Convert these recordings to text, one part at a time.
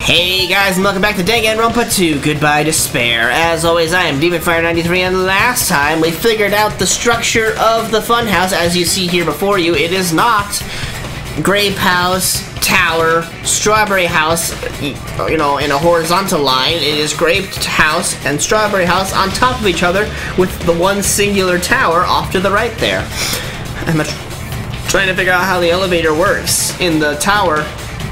Hey guys, and welcome back to Danganronpa 2, Goodbye Despair. As always, I am DemonFire93, and last time we figured out the structure of the funhouse. As you see here before you, it is not grape house, tower, strawberry house, you know, in a horizontal line. It is grape house and strawberry house on top of each other with the one singular tower off to the right there. I'm trying to figure out how the elevator works in the tower.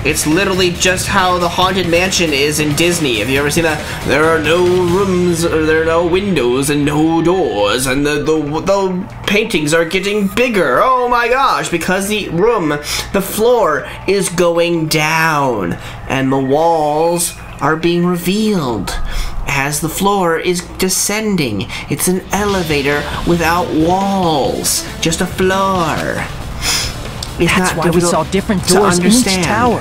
It's literally just how the Haunted Mansion is in Disney. Have you ever seen that? There are no rooms, or there are no windows and no doors, and the paintings are getting bigger. Oh my gosh, because the floor is going down, and the walls are being revealed as the floor is descending. It's an elevator without walls, just a floor. That's why we saw different doors in each tower.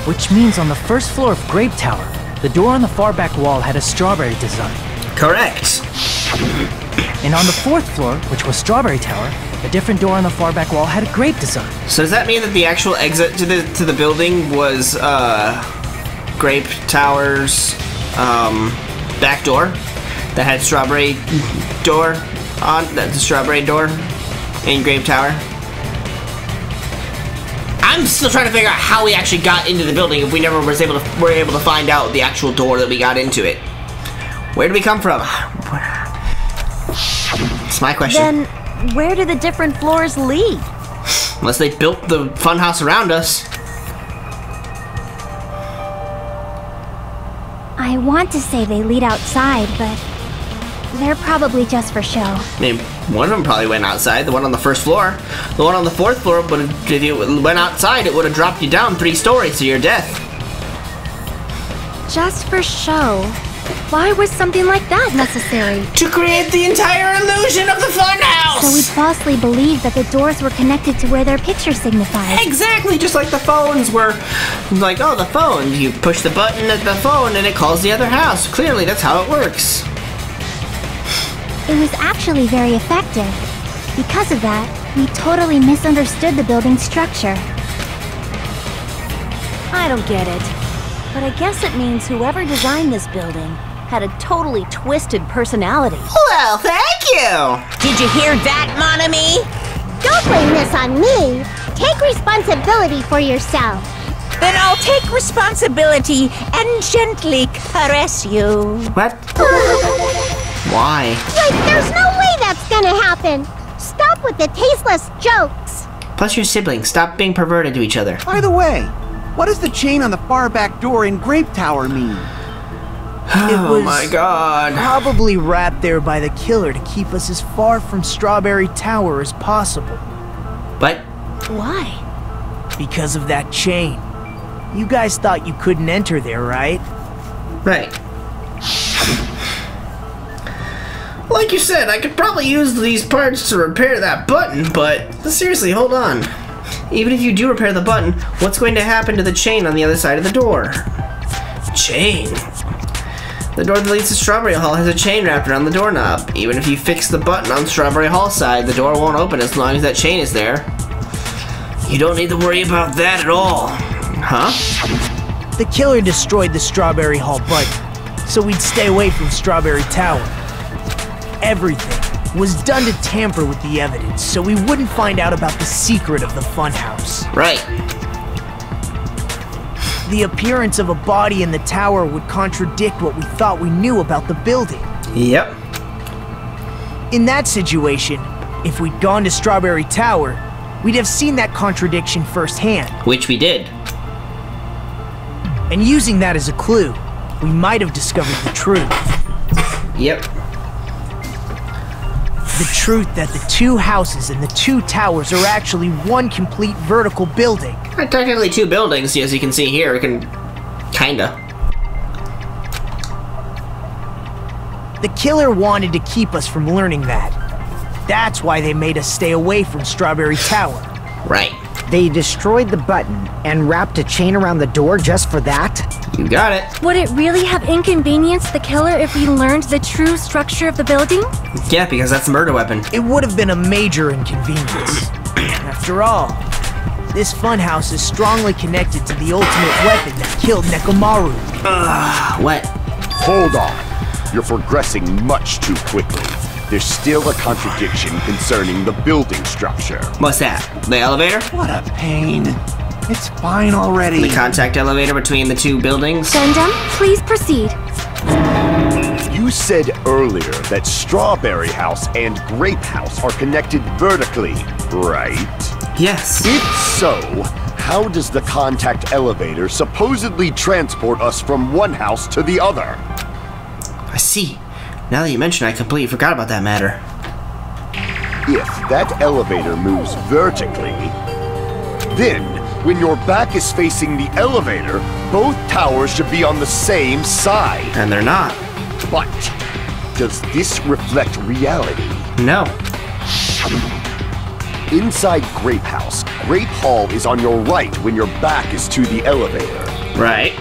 Which means on the first floor of Grape Tower, the door on the far back wall had a strawberry design. Correct. And on the fourth floor, which was Strawberry Tower, a different door on the far back wall had a grape design. So does that mean that the actual exit to the building was Grape Tower's back door that had strawberry door on? That's the strawberry door in Grape Tower. I'm still trying to figure out how we actually got into the building if we never were able to find out the actual door that we got into it. Where did we come from? It's my question. Then where do the different floors lead? Unless they built the funhouse around us. I want to say they lead outside, but they're probably just for show. I mean, one of them probably went outside, the one on the first floor. The one on the fourth floor, but if you went outside, it would have dropped you down 3 stories to your death. Just for show? Why was something like that necessary? To create the entire illusion of the funhouse! So we'd falsely believe that the doors were connected to where their picture signified. Exactly, just like the phones were like, oh, the phone. You push the button at the phone and it calls the other house. Clearly, that's how it works. It was actually very effective. Because of that, we totally misunderstood the building's structure. I don't get it. But I guess it means whoever designed this building had a totally twisted personality. Well, thank you! Did you hear that, mon ami? Don't blame this on me. Take responsibility for yourself. Then I'll take responsibility and gently caress you. What? Why? Like, there's no way that's gonna happen. Stop with the tasteless jokes. Plus your siblings, stop being perverted to each other. By the way, what does the chain on the far back door in Grape Tower mean? Oh my god. Probably wrapped there by the killer to keep us as far from Strawberry Tower as possible. But why? Because of that chain. You guys thought you couldn't enter there, right? Right. Like you said, I could probably use these parts to repair that button, but seriously, hold on. Even if you do repair the button, what's going to happen to the chain on the other side of the door? Chain? The door that leads to Strawberry Hall has a chain wrapped around the doorknob. Even if you fix the button on Strawberry Hall's side, the door won't open as long as that chain is there. You don't need to worry about that at all. Huh? The killer destroyed the Strawberry Hall button, so we'd stay away from Strawberry Tower. Everything was done to tamper with the evidence, so we wouldn't find out about the secret of the funhouse. Right. The appearance of a body in the tower would contradict what we thought we knew about the building. Yep. In that situation, if we'd gone to Strawberry Tower, we'd have seen that contradiction firsthand. Which we did. And using that as a clue, we might have discovered the truth. Yep. The truth that the 2 houses and the 2 towers are actually one complete vertical building. Technically 2 buildings, as you can see here. We can... kinda. The killer wanted to keep us from learning that. That's why they made us stay away from Strawberry Tower. Right. They destroyed the button and wrapped a chain around the door just for that? You got it. Would it really have inconvenienced the killer if we learned the true structure of the building? Yeah, because that's a murder weapon. It would have been a major inconvenience. After all, This funhouse is strongly connected to the ultimate weapon that killed Nekomaru. What? Hold on. You're progressing much too quickly. There's still a contradiction concerning the building structure. What's that? The elevator? What a pain. It's fine already. The contact elevator between the two buildings? Gundam, please proceed. You said earlier that Strawberry House and Grape House are connected vertically, right? Yes. If so, how does the contact elevator supposedly transport us from one house to the other? I see. Now that you mention it, I completely forgot about that matter. If that elevator moves vertically, then when your back is facing the elevator, both towers should be on the same side. And they're not. But does this reflect reality? No. Inside Grape House, Grape Hall is on your right when your back is to the elevator. Right.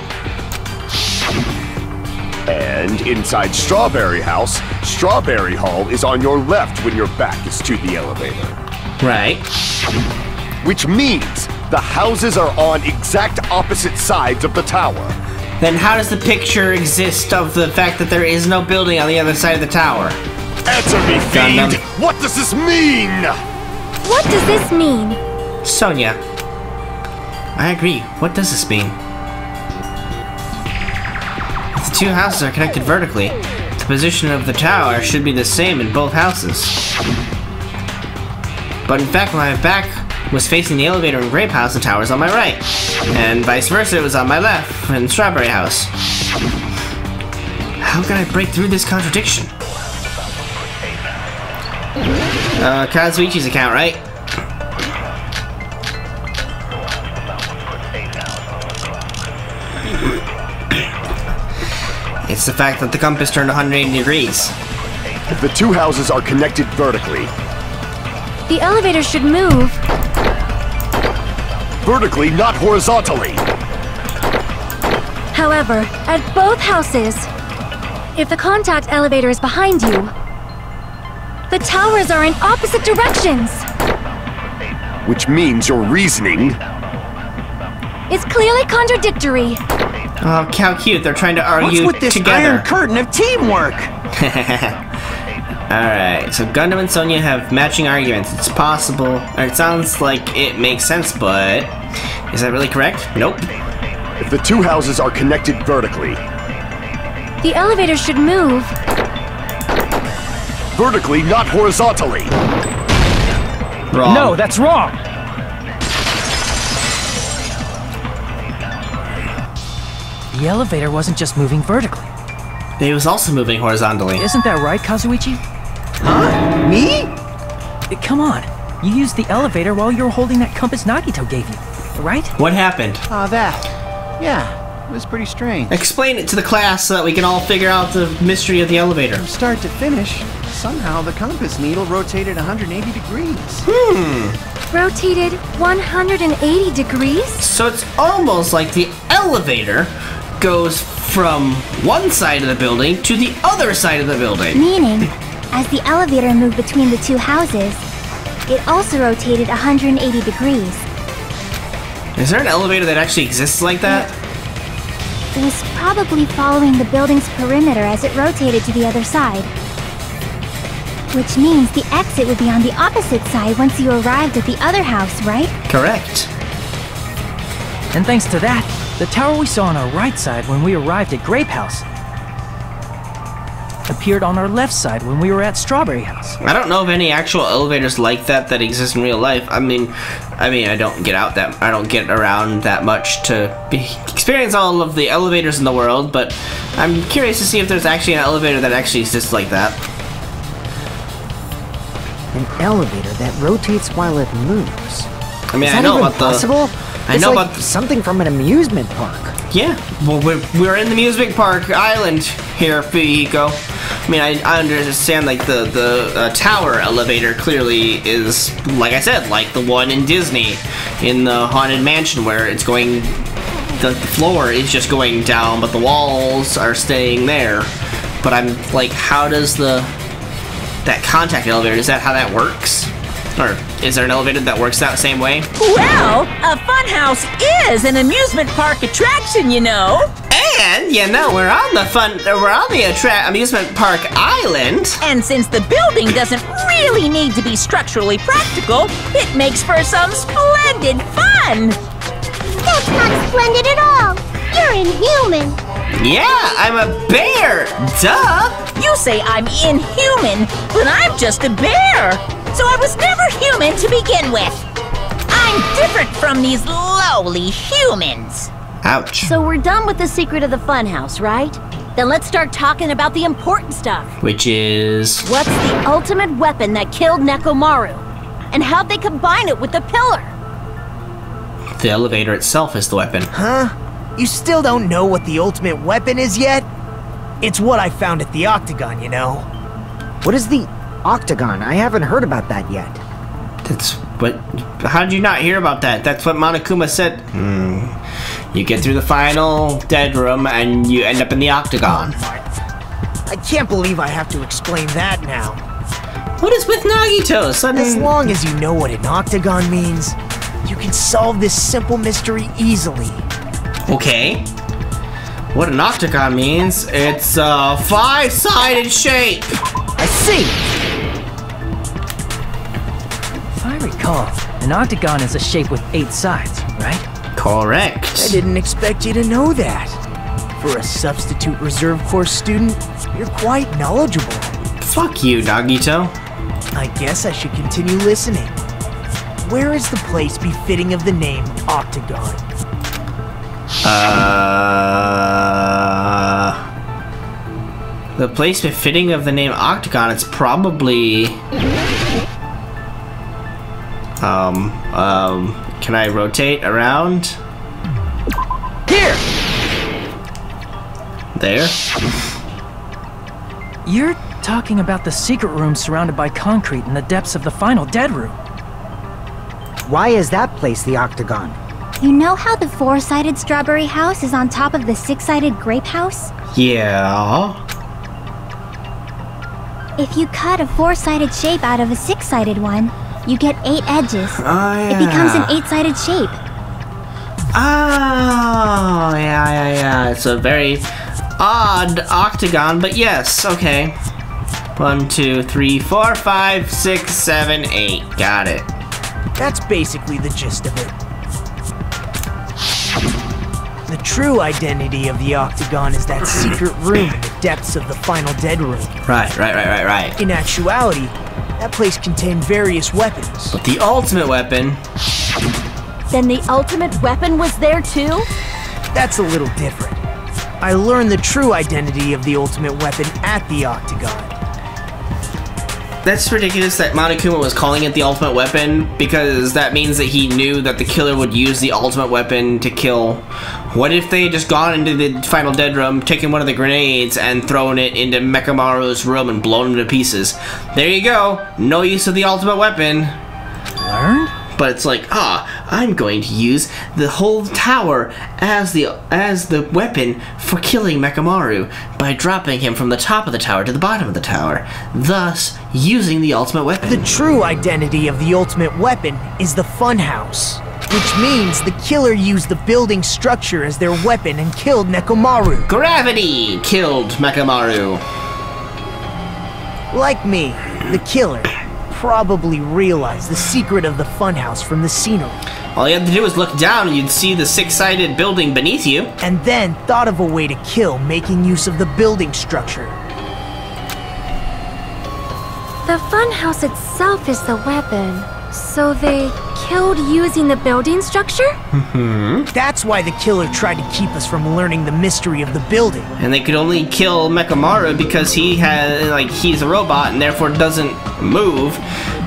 And inside Strawberry House, Strawberry Hall is on your left when your back is to the elevator. Right. Which means the houses are on exact opposite sides of the tower. Then how does the picture exist of the fact that there is no building on the other side of the tower? Answer me, Gundam. fiend! What does this mean? What does this mean? Sonia. I agree. What does this mean? If the two houses are connected vertically, the position of the tower should be the same in both houses. But in fact, when my back was facing the elevator in Grape House, the tower's on my right. And vice versa, it was on my left in Strawberry House. How can I break through this contradiction? Kazuichi's account, right? It's the fact that the compass turned 180 degrees. If the two houses are connected vertically, The elevator should move. vertically, not horizontally. However, at both houses, if the contact elevator is behind you, the towers are in opposite directions. Which means your reasoning. It's clearly contradictory. Oh, how cute. They're trying to argue What's with this together. iron curtain of teamwork? Alright, so Gundam and Sonia have matching arguments. It's possible, or it sounds like it makes sense, but is that really correct? Nope. If the two houses are connected vertically, The elevator should move. vertically, not horizontally. Wrong. No, that's wrong! The elevator wasn't just moving vertically. It was also moving horizontally. Isn't that right, Kazuichi? Huh? Me? Come on. You used the elevator while you were holding that compass Nagito gave you, right? What happened? That. Yeah, it was pretty strange. Explain it to the class so that we can all figure out the mystery of the elevator. From start to finish, somehow the compass needle rotated 180 degrees. Rotated 180 degrees? So it's almost like the elevator goes from one side of the building to the other side of the building. Meaning, as the elevator moved between the two houses, it also rotated 180 degrees. Is there an elevator that actually exists like that? It was probably following the building's perimeter as it rotated to the other side. Which means the exit would be on the opposite side once you arrived at the other house, right? Correct. And thanks to that, the tower we saw on our right side when we arrived at Grape House appeared on our left side when we were at Strawberry House. I don't know of any actual elevators like that that exist in real life. I mean, I don't get around that much to experience all of the elevators in the world, but I'm curious to see if there's actually an elevator that actually exists like that. An elevator that rotates while it moves. I mean, Is I that know even about possible? I It's know like about something from an amusement park. Yeah, well, we're in the amusement park island here, Fuyiko. I mean, I understand, like, the tower elevator clearly is, like I said, like the one in Disney, in the Haunted Mansion, where it's going, the floor is just going down, but the walls are staying there. But I'm like, how does that contact elevator, is that how that works? Or is there an elevator that works that same way? Well, a funhouse is an amusement park attraction, you know. And, you know, we're on the amusement park island. And since the building doesn't really need to be structurally practical, it makes for some splendid fun. That's not splendid at all. You're inhuman. Yeah, I'm a bear. Duh. You say I'm inhuman, but I'm just a bear. So I was never human to begin with. I'm different from these lowly humans. Ouch. So we're done with the secret of the funhouse, right? Then let's start talking about the important stuff. Which is... What's the ultimate weapon that killed Nekomaru? And how'd they combine it with the pillar? The elevator itself is the weapon. Huh? You still don't know what the ultimate weapon is yet? It's what I found at the Octagon, you know. What is the Octagon? I haven't heard about that yet. That's what... How did you not hear about that? That's what Monokuma said. You get through the final dead room and you end up in the Octagon. I can't believe I have to explain that now. What is with Nagito? As long as you know what an Octagon means, you can solve this simple mystery easily. Okay. What an octagon means, it's a 5-sided shape. I see. If I recall, an octagon is a shape with 8 sides, right? Correct. I didn't expect you to know that. For a substitute reserve course student, you're quite knowledgeable. Fuck you, Nagito. I guess I should continue listening. Where is the place befitting of the name Octagon? The place befitting of the name Octagon, it's probably... can I rotate around? Here! There? You're talking about the secret room surrounded by concrete in the depths of the final dead room. Why is that place the Octagon? You know how the 4-sided strawberry house is on top of the 6-sided grape house? Yeah. If you cut a 4-sided shape out of a 6-sided one, you get 8 edges. Oh, yeah. It becomes an 8-sided shape. Oh, yeah. It's a very odd octagon, but yes, okay. 1, 2, 3, 4, 5, 6, 7, 8. Got it. That's basically the gist of it. The true identity of the Octagon is that secret room in the depths of the final dead room. Right. In actuality, that place contained various weapons. But the ultimate weapon... Then the ultimate weapon was there too? That's a little different. I learned the true identity of the ultimate weapon at the Octagon. That's ridiculous that Monokuma was calling it the ultimate weapon, because that means that he knew that the killer would use the ultimate weapon to kill. What if they had just gone into the final dead room, taken one of the grenades, and thrown it into Mekamaru's room and blown him to pieces? There you go. No use of the ultimate weapon. Learned? But it's like, I'm going to use the whole tower as the weapon for killing Mekamaru by dropping him from the top of the tower to the bottom of the tower, thus using the ultimate weapon. The true identity of the ultimate weapon is the funhouse, which means the killer used the building structure as their weapon and killed Nekomaru. Gravity killed Mekamaru. Like me, the killer probably realized the secret of the funhouse from the scenery. All you had to do was look down and you'd see the 6-sided building beneath you. And then thought of a way to kill making use of the building structure. The funhouse itself is the weapon, so they killed using the building structure? That's why the killer tried to keep us from learning the mystery of the building. And they could only kill Mekamaru because he's a robot and therefore doesn't move.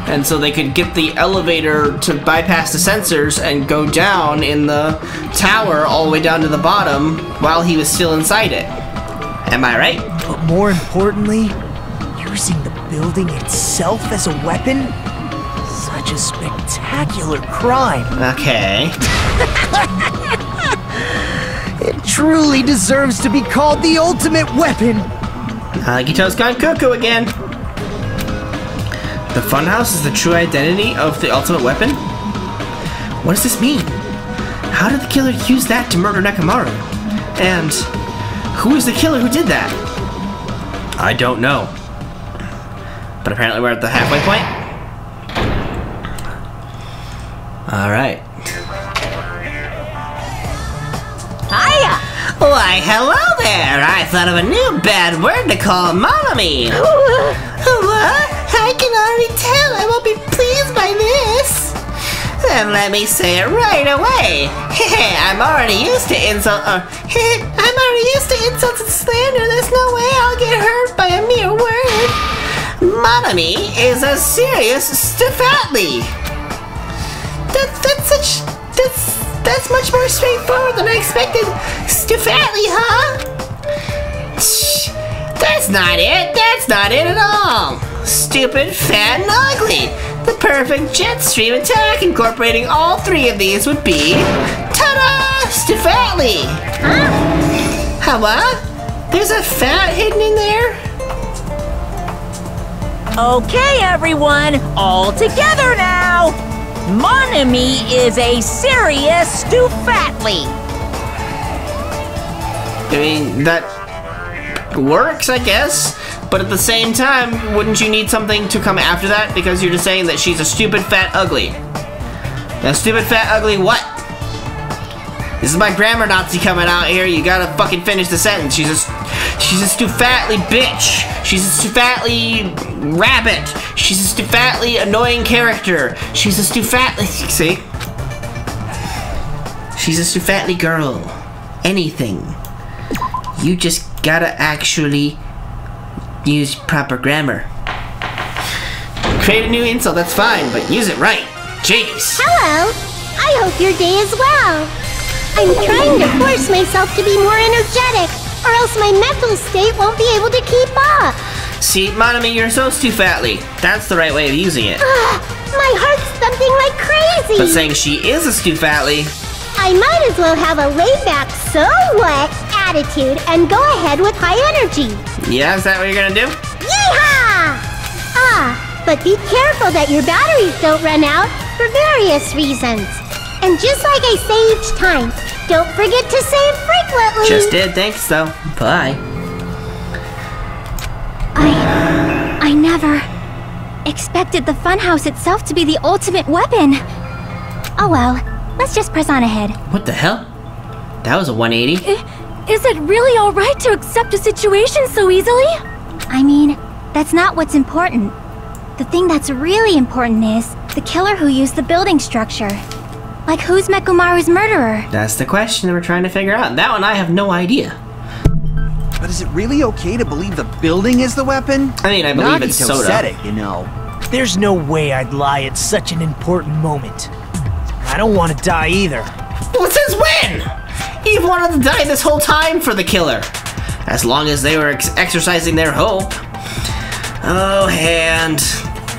And so they could get the elevator to bypass the sensors and go down in the tower all the way down to the bottom while he was still inside it. Am I right? But more importantly, using the building itself as a weapon? Such a spectacular crime. Okay. It truly deserves to be called the ultimate weapon. Nagito's gone cuckoo again. The funhouse is the true identity of the ultimate weapon? What does this mean? How did the killer use that to murder Nekomaru? And who is the killer who did that? I don't know. But apparently we're at the halfway point. Alright. Hiya! Why, hello there! I thought of a new bad word to call Monami! What? I can already tell I won't be pleased by this! Then let me say it right away! I'm already used to insult. I'm already used to insults and slander. There's no way I'll get hurt by a mere word. Monami is a serious Stufatli. That's much more straightforward than I expected. Stufatli, huh? That's not it. That's not it at all. Stupid, fat, and ugly. The perfect jet stream attack incorporating all three of these would be ta-da! Stufatli. Huh? What? There's a fat hidden in there? Okay, everyone, all together now! Monami is a serious Stufatli. I mean, that works, I guess. But at the same time, wouldn't you need something to come after that? Because you're just saying that she's a stupid, fat, ugly. Now, stupid, fat, ugly what? This is my grammar Nazi coming out here. You gotta fucking finish the sentence. She's a Stufatli bitch. She's a Stufatli rabbit. She's a Stufatli annoying character. She's a Stufatli, see? She's a Stufatli girl. Anything. You just gotta actually use proper grammar. Create a new insult, that's fine, but use it right. Jeez. Hello. I hope your day is well. I'm trying to force myself to be more energetic, or else my mental state won't be able to keep up. See, Monami, you're so Stufatli. That's the right way of using it. My heart's thumping like crazy. But saying she is a Stufatli, I might as well have a laid-back, so what attitude and go ahead with high energy. yeah, is that what you're gonna do? Yeehaw! But be careful that your batteries don't run out for various reasons. And just like I say each time, don't forget to save frequently. Just did, thanks though. Bye. I never expected the funhouse itself to be the ultimate weapon. Oh well, let's just press on ahead. What the hell? That was a 180. Is it really alright to accept a situation so easily? I mean, that's not what's important. The thing that's really important is the killer who used the building structure. Like, who's Nekomaru's murderer? That's the question that we're trying to figure out. That one I have no idea. But is it really okay to believe the building is the weapon? I mean, I believe it's Nagito Soda. said it, you know. There's no way I'd lie at such an important moment. I don't want to die either. Well, since when? Eve wanted to die this whole time for the killer. As long as they were exercising their hope. Oh, Hand.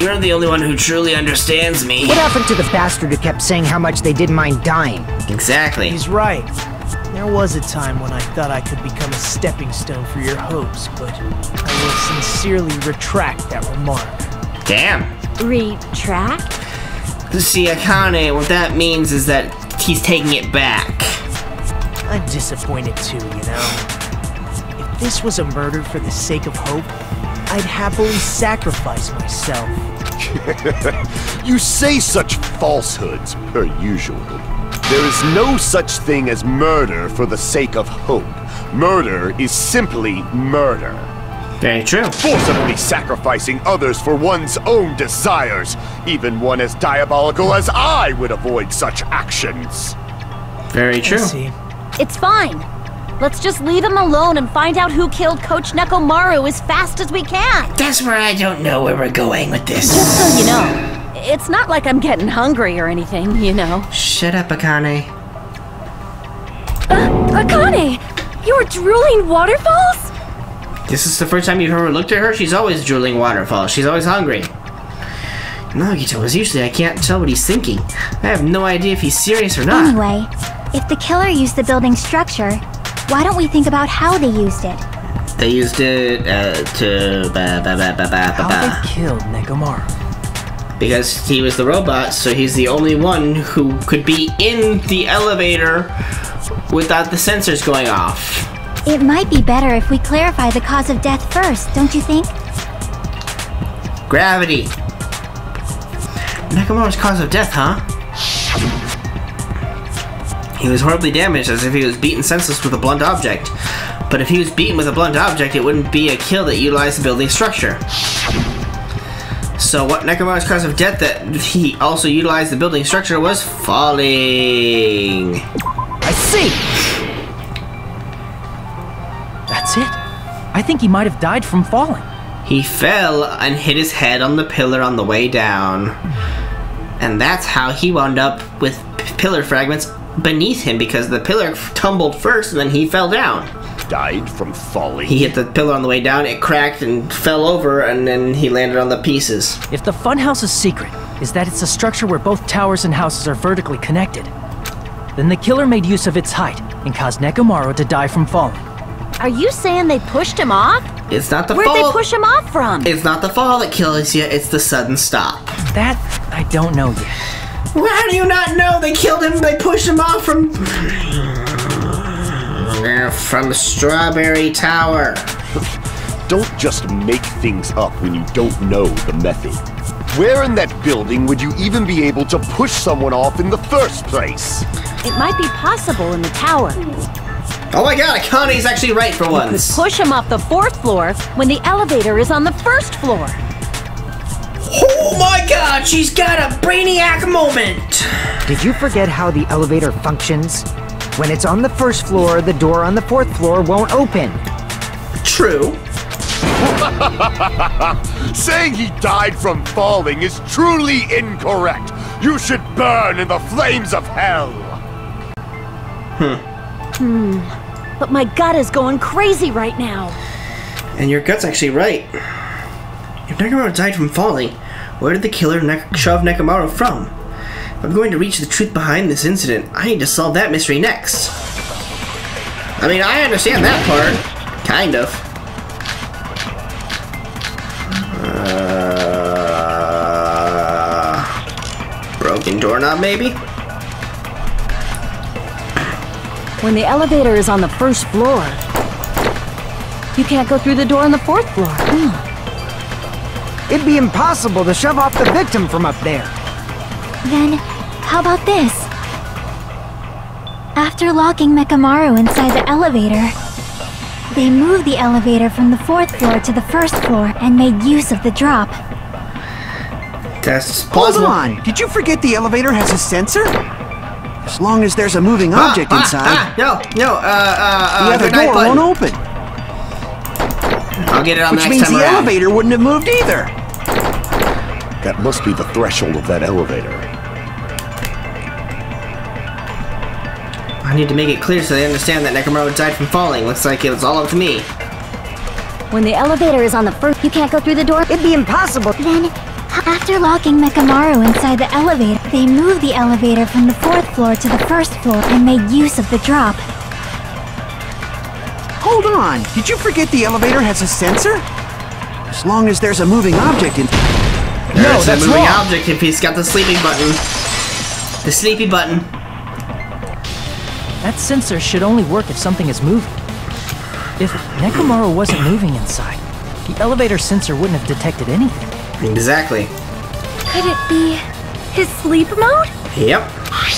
You're the only one who truly understands me. What happened to the bastard who kept saying how much they didn't mind dying? Exactly. He's right. There was a time when I thought I could become a stepping stone for your hopes, but I will sincerely retract that remark. Damn. Retract? See, Akane, what that means is that he's taking it back. I'm disappointed too, you know. If this was a murder for the sake of hope, I'd happily sacrifice myself. You say such falsehoods, per usual. There is no such thing as murder for the sake of hope. Murder is simply murder. Very true. Forcibly sacrificing others for one's own desires. Even one as diabolical as I would avoid such actions. Very true. I see. It's fine. Let's just leave him alone and find out who killed Coach Nekomaru as fast as we can. That's where I don't know where we're going with this. Just so you know, it's not like I'm getting hungry or anything, you know. Shut up, Akane. Akane! You were drooling waterfalls? This is the first time you've ever looked at her? She's always drooling waterfalls. She's always hungry. Nagito is usually I can't tell what he's thinking. I have no idea if he's serious or not. Anyway, if the killer used the building structure, why don't we think about how they used it? They used it to How they killed Nekomaru. Because he was the robot, so he's the only one who could be in the elevator without the sensors going off. It might be better if we clarify the cause of death first, don't you think? Gravity. Nakamura's cause of death, huh? He was horribly damaged, as if he was beaten senseless with a blunt object. But if he was beaten with a blunt object, it wouldn't be a kill that utilized the building structure. So what Nakamura's cause of death that he also utilized the building structure was falling. I see! That's it. I think he might have died from falling. He fell and hit his head on the pillar on the way down. And that's how he wound up with pillar fragments beneath him, because the pillar tumbled first and then he fell down. Died from falling? He hit the pillar on the way down, it cracked and fell over, and then he landed on the pieces. If the funhouse's secret is that it's a structure where both towers and houses are vertically connected, then the killer made use of its height and caused Nekomaru to die from falling. Are you saying they pushed him off? It's not the Where'd fall. they push him off from? It's not the fall that kills you, it's the sudden stop. That, I don't know yet. Well, how do you not know? They killed him, they pushed him off from the Strawberry Tower. Don't just make things up when you don't know the method. Where in that building would you even be able to push someone off in the first place? It might be possible in the tower. Oh my god, Akane's actually right for once. Push him off the 4th floor when the elevator is on the 1st floor. Oh my god, she's got a brainiac moment! Did you forget how the elevator functions? When it's on the 1st floor, the door on the 4th floor won't open. True. Saying he died from falling is truly incorrect. You should burn in the flames of hell. But my gut is going crazy right now. And your gut's actually right. If Nekomaru died from falling, where did the killer shove Nekomaru from? If I'm going to reach the truth behind this incident, I need to solve that mystery next. I mean, I understand that part. Kind of. Broken doorknob, maybe? When the elevator is on the 1st floor, you can't go through the door on the 4th floor. It'd be impossible to shove off the victim from up there. Then, how about this? After locking Nekomaru inside the elevator, they moved the elevator from the 4th floor to the 1st floor and made use of the drop. That's plausible. Hold on, did you forget the elevator has a sensor? As long as there's a moving object inside, the other door won't open. I'll get it on the Which next means time the around. elevator wouldn't have moved either. That must be the threshold of that elevator. I need to make it clear so they understand that Nekomaru died from falling. Looks like it was all up to me. When the elevator is on the 1st, you can't go through the door. It'd be impossible. Then, after locking Nekomaru inside the elevator, they moved the elevator from the 4th floor to the 1st floor and made use of the drop. Hold on, did you forget the elevator has a sensor? As long as there's a moving object in... There's a moving object if he's got the sleeping button. The sleepy button. That sensor should only work if something is moving. If Nekomaru wasn't moving inside, the elevator sensor wouldn't have detected anything. Exactly. Could it be his sleep mode? Yep.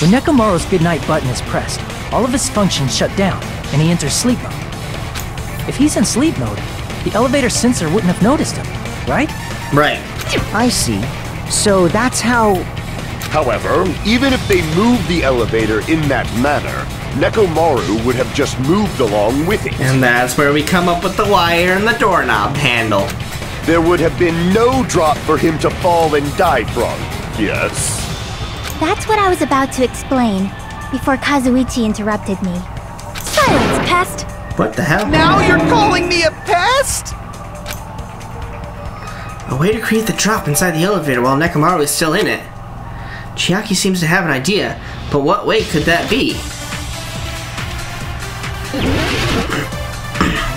When Nekomaru's goodnight button is pressed, all of his functions shut down, and he enters sleep mode. If he's in sleep mode, the elevator sensor wouldn't have noticed him, right? Right. I see. So that's how... However, even if they moved the elevator in that manner, Nekomaru would have just moved along with it. And that's where we come up with the wire and the doorknob handle. There would have been no drop for him to fall and die from. Yes? That's what I was about to explain, before Kazuichi interrupted me. Silence, pest! What the hell? Now you're calling me a pest? A way to create the drop inside the elevator while Nekomaru is still in it. Chiaki seems to have an idea, but what way could that be?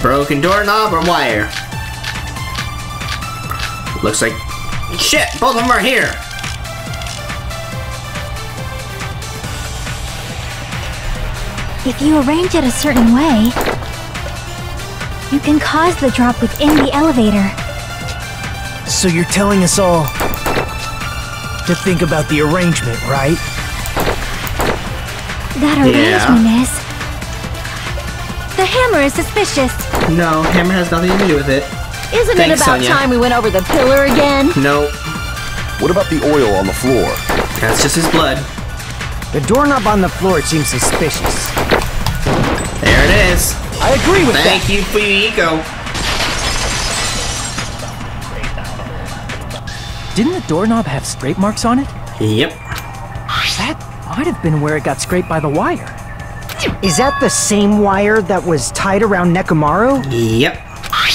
Broken doorknob or wire? Looks like... Shit! Both of them are here! If you arrange it a certain way, you can cause the drop within the elevator. So you're telling us all to think about the arrangement, right? That arrangement is... The hammer is suspicious. No, hammer has nothing to do with it. Isn't Thanks, it about Sonia. time we went over the pillar again? Nope. What about the oil on the floor? That's just his blood. The doorknob on the floor seems suspicious. There it is. I agree with that. Thank you for your ego. Didn't the doorknob have scrape marks on it? Yep. That might have been where it got scraped by the wire. Is that the same wire that was tied around Nekomaru? Yep.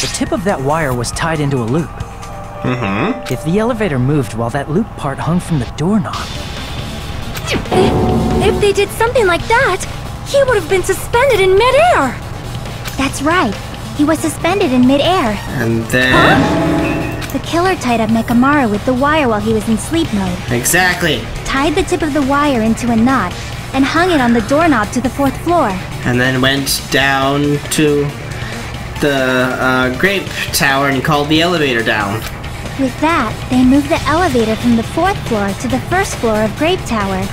The tip of that wire was tied into a loop. Mm-hmm. If the elevator moved while that loop part hung from the doorknob... If they did something like that, he would have been suspended in midair. That's right. He was suspended in midair. And then... The killer tied up Nekomaru with the wire while he was in sleep mode. Exactly. Tied the tip of the wire into a knot and hung it on the doorknob to the 4th floor. And then went down to the grape tower and called the elevator down. With that, they moved the elevator from the 4th floor to the 1st floor of Grape Tower.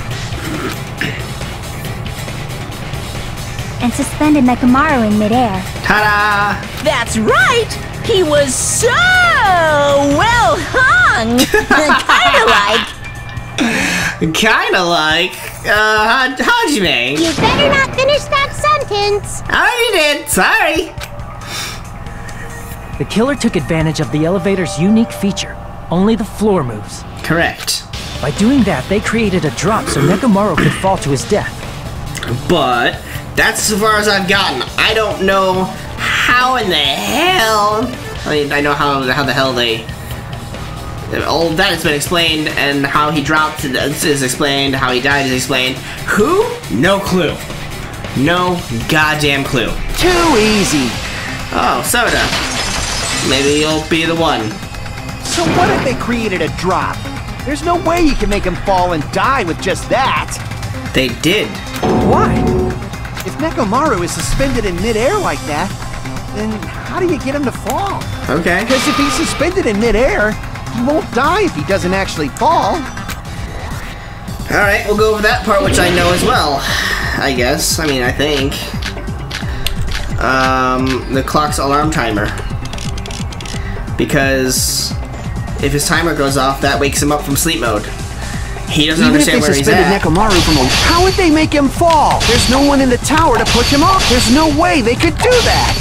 And suspended Nekomaru in midair. Ta-da! That's right! He was so well hung! Kinda like... Hajime. You better not finish that sentence. I already did. Sorry. The killer took advantage of the elevator's unique feature. Only the floor moves. Correct. By doing that, they created a drop so Nekomaru could fall to his death. But that's as far as I've gotten. I don't know how in the hell... I mean, I know how the hell they... All of that has been explained, and how he dropped is explained, how he died is explained. Who? No clue. No goddamn clue. Too easy. Oh, Soda. Maybe you'll be the one. So what if they created a drop? There's no way you can make him fall and die with just that. They did. Why? If Nekomaru is suspended in midair like that, then how do you get him to fall? Okay. Because if he's suspended in midair, he won't die if he doesn't actually fall. Alright, we'll go over that part, which I know as well. I guess. I mean, I think. The clock's alarm timer. Because if his timer goes off, that wakes him up from sleep mode. He doesn't understand where he's at. Even if they suspended Nekomaru from a... How would they make him fall? There's no one in the tower to push him off. There's no way they could do that.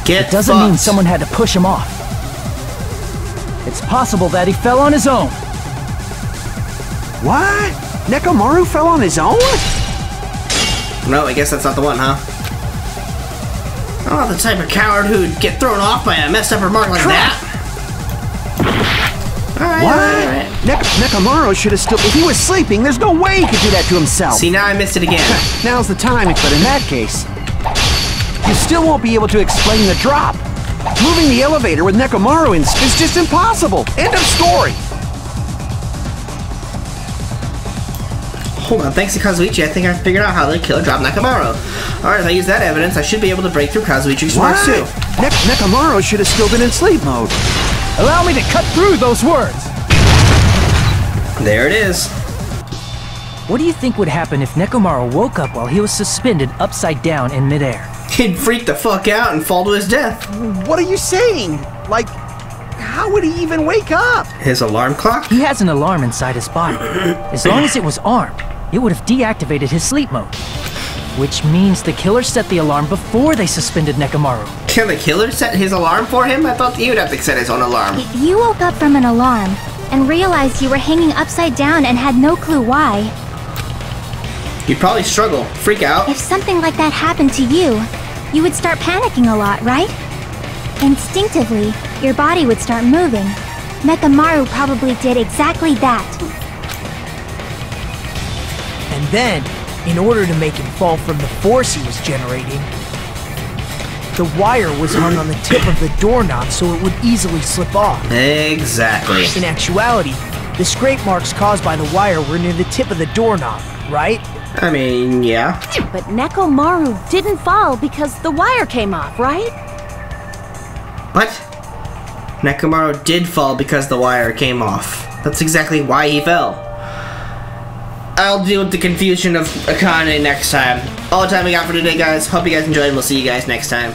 It doesn't mean someone had to push him off. It's possible that he fell on his own. What? Nekomaru fell on his own? No, I guess that's not the one, huh? I'm not the type of coward who'd get thrown off by a messed up remark like that. Alright, what? Nekomaru should have still... If he was sleeping, there's no way he could do that to himself. See, now I missed it again. Now's the time, but in that case, you still won't be able to explain the drop. Moving the elevator with Nekomaru in is just impossible. End of story. Hold on, thanks to Kazuichi, I think I figured out how the killer dropped Nekomaru. Alright, if I use that evidence, I should be able to break through Kazuichi's remarks too. Nekomaru should have still been in sleep mode. Allow me to cut through those words! There it is. What do you think would happen if Nekomaru woke up while he was suspended upside down in midair? He'd freak the fuck out and fall to his death. What are you saying? Like, how would he even wake up? His alarm clock? He has an alarm inside his body. As long as it was armed, it would have deactivated his sleep mode. Which means the killer set the alarm before they suspended Nekomaru. Can the killer set his alarm for him? I thought he would have to set his own alarm. If you woke up from an alarm and realized you were hanging upside down and had no clue why, You'd probably struggle, freak out. if something like that happened to you, you would start panicking a lot, right? Instinctively, your body would start moving. Nekomaru probably did exactly that. And then, in order to make him fall from the force he was generating, the wire was hung on the tip of the doorknob so it would easily slip off. Exactly. In actuality, the scrape marks caused by the wire were near the tip of the doorknob, right? I mean, yeah. But Nekomaru didn't fall because the wire came off, right? What? Nekomaru did fall because the wire came off. That's exactly why he fell. I'll deal with the confusion of Akane next time. All the time we got for today, guys. Hope you guys enjoyed, and we'll see you guys next time.